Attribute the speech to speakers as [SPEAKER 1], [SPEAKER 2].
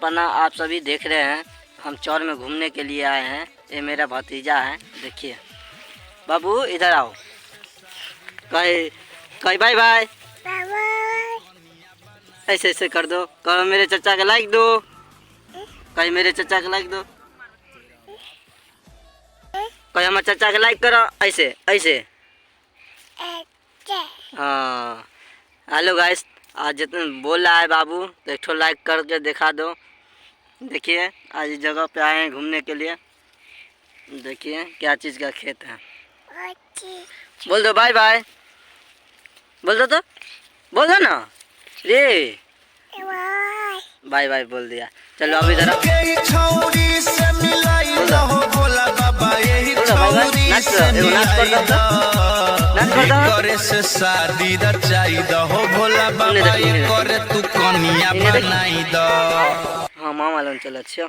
[SPEAKER 1] पन्ना आप सभी देख रहे हैं। हम चौर में घूमने के लिए आए हैं। ये मेरा भतीजा है, देखिए। बाबू इधर आओ, कहीं बाय बाय। ऐसे ऐसे कर दो, कहो मेरे चचा का लाइक दो, कहीं मेरे चचा का लाइक दो, कहीं हमारे चचा का लाइक करो, ऐसे ऐसे। हाँ हेलो गाइस, आज जितना बोल रहा है बाबू तो एक ठो लाइक करके दिखा दो। देखिए आज इस जगह पे आए हैं घूमने के लिए। देखिए क्या चीज़ का खेत है। बोल दो बाय बाय, बोल दो तो, बोल दो ना रे। बाय बाय बोल दिया। चलो अभी जरा
[SPEAKER 2] शादी भोला बाबा करे तू कनिया बनाई दो।
[SPEAKER 1] हाँ मामा लोन चलो अच्छा।